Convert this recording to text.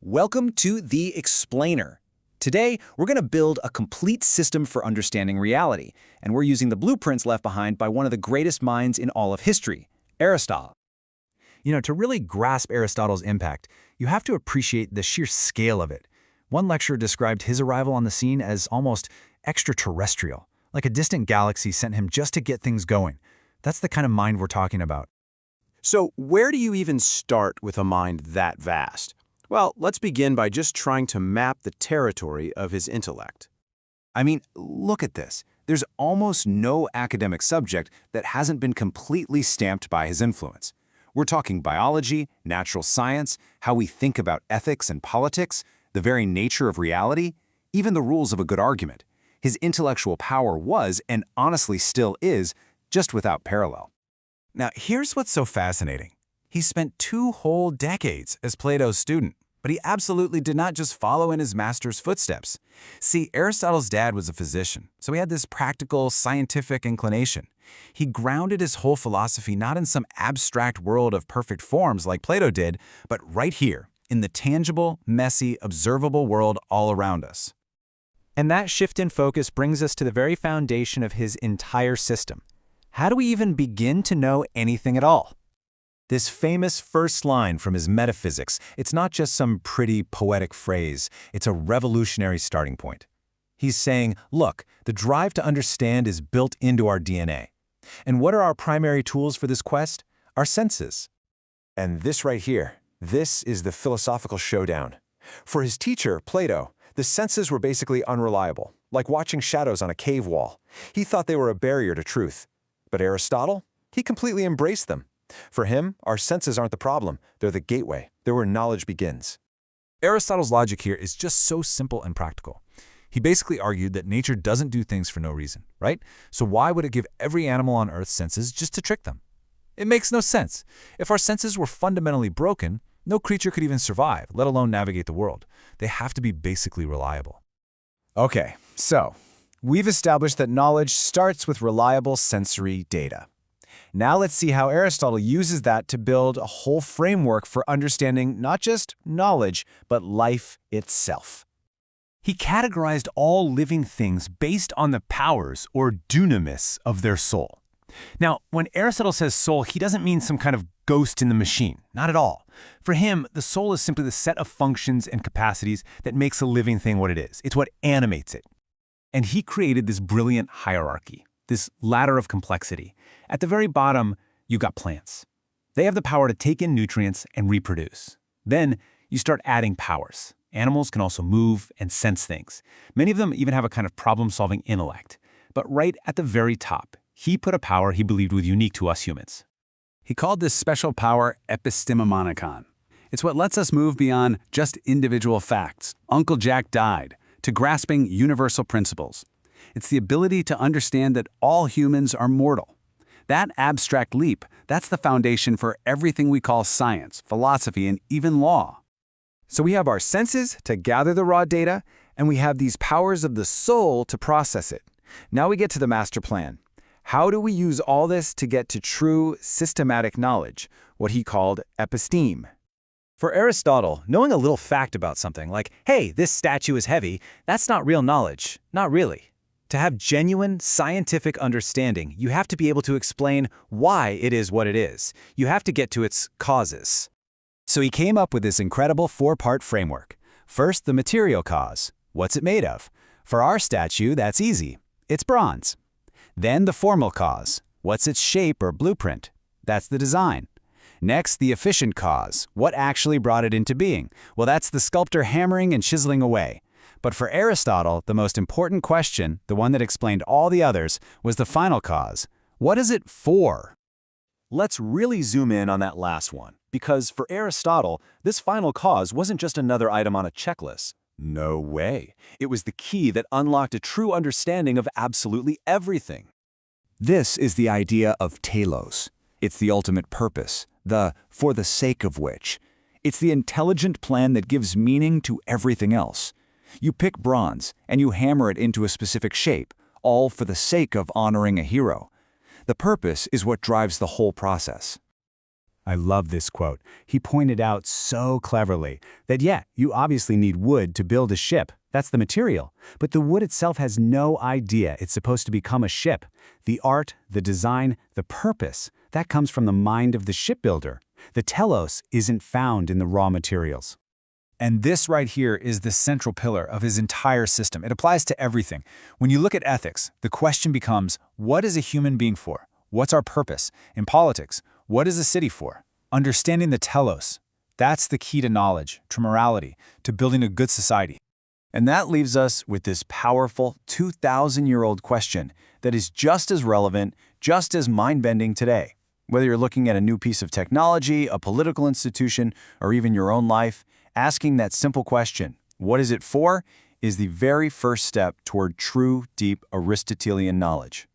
Welcome to The Explainer. Today, we're going to build a complete system for understanding reality, and we're using the blueprints left behind by one of the greatest minds in all of history, Aristotle. To really grasp Aristotle's impact, you have to appreciate the sheer scale of it. One lecturer described his arrival on the scene as almost extraterrestrial, like a distant galaxy sent him just to get things going. That's the kind of mind we're talking about. So where do you even start with a mind that vast? Well, let's begin by just trying to map the territory of his intellect. Look at this. There's almost no academic subject that hasn't been completely stamped by his influence. We're talking biology, natural science, how we think about ethics and politics, the very nature of reality, even the rules of a good argument. His intellectual power was, and honestly still is, just without parallel. Now, here's what's so fascinating. He spent 2 whole decades as Plato's student, but he absolutely did not just follow in his master's footsteps. See, Aristotle's dad was a physician, so he had this practical, scientific inclination. He grounded his whole philosophy not in some abstract world of perfect forms like Plato did, but right here, in the tangible, messy, observable world all around us. And that shift in focus brings us to the very foundation of his entire system. How do we even begin to know anything at all? This famous first line from his Metaphysics, it's not just some pretty poetic phrase, it's a revolutionary starting point. He's saying, look, the drive to understand is built into our DNA. And what are our primary tools for this quest? Our senses. And this right here, this is the philosophical showdown. For his teacher, Plato, the senses were basically unreliable, like watching shadows on a cave wall. He thought they were a barrier to truth. But Aristotle, he completely embraced them. For him, our senses aren't the problem. They're the gateway. They're where knowledge begins. Aristotle's logic here is just so simple and practical. He basically argued that nature doesn't do things for no reason, right? So why would it give every animal on Earth senses just to trick them? It makes no sense. If our senses were fundamentally broken, no creature could even survive, let alone navigate the world. They have to be basically reliable. Okay, so we've established that knowledge starts with reliable sensory data. Now let's see how Aristotle uses that to build a whole framework for understanding not just knowledge, but life itself. He categorized all living things based on the powers, or dunamis, of their soul. Now, when Aristotle says soul, he doesn't mean some kind of ghost in the machine. Not at all. For him, the soul is simply the set of functions and capacities that makes a living thing what it is. It's what animates it. And he created this brilliant hierarchy, this ladder of complexity. At the very bottom, you've got plants. They have the power to take in nutrients and reproduce. Then you start adding powers. Animals can also move and sense things. Many of them even have a kind of problem-solving intellect. But right at the very top, he put a power he believed was unique to us humans. He called this special power epistimonikon. It's what lets us move beyond just individual facts, Uncle Jack died, to grasping universal principles. It's the ability to understand that all humans are mortal. That abstract leap, that's the foundation for everything we call science, philosophy, and even law. So we have our senses to gather the raw data, and we have these powers of the soul to process it. Now we get to the master plan. How do we use all this to get to true, systematic knowledge, what he called episteme? For Aristotle, knowing a little fact about something, like, hey, this statue is heavy, that's not real knowledge. Not really. To have genuine scientific understanding, you have to be able to explain why it is what it is. You have to get to its causes. So he came up with this incredible 4-part framework. First, the material cause. What's it made of? For our statue, that's easy. It's bronze. Then the formal cause. What's its shape or blueprint? That's the design. Next, the efficient cause. What actually brought it into being? Well, that's the sculptor hammering and chiseling away. But for Aristotle, the most important question, the one that explained all the others, was the final cause. What is it for? Let's really zoom in on that last one, because for Aristotle, this final cause wasn't just another item on a checklist. No way. It was the key that unlocked a true understanding of absolutely everything. This is the idea of telos. It's the ultimate purpose, the for the sake of which. It's the intelligent plan that gives meaning to everything else. You pick bronze, and you hammer it into a specific shape, all for the sake of honoring a hero. The purpose is what drives the whole process. I love this quote. He pointed out so cleverly that, yeah, you obviously need wood to build a ship. That's the material. But the wood itself has no idea it's supposed to become a ship. The art, the design, the purpose, that comes from the mind of the shipbuilder. The telos isn't found in the raw materials. And this right here is the central pillar of his entire system. It applies to everything. When you look at ethics, the question becomes, what is a human being for? What's our purpose? In politics, what is a city for? Understanding the telos, that's the key to knowledge, to morality, to building a good society. And that leaves us with this powerful 2,000-year-old question that is just as relevant, just as mind-bending today. Whether you're looking at a new piece of technology, a political institution, or even your own life, asking that simple question, what is it for, is the very first step toward true, deep Aristotelian knowledge.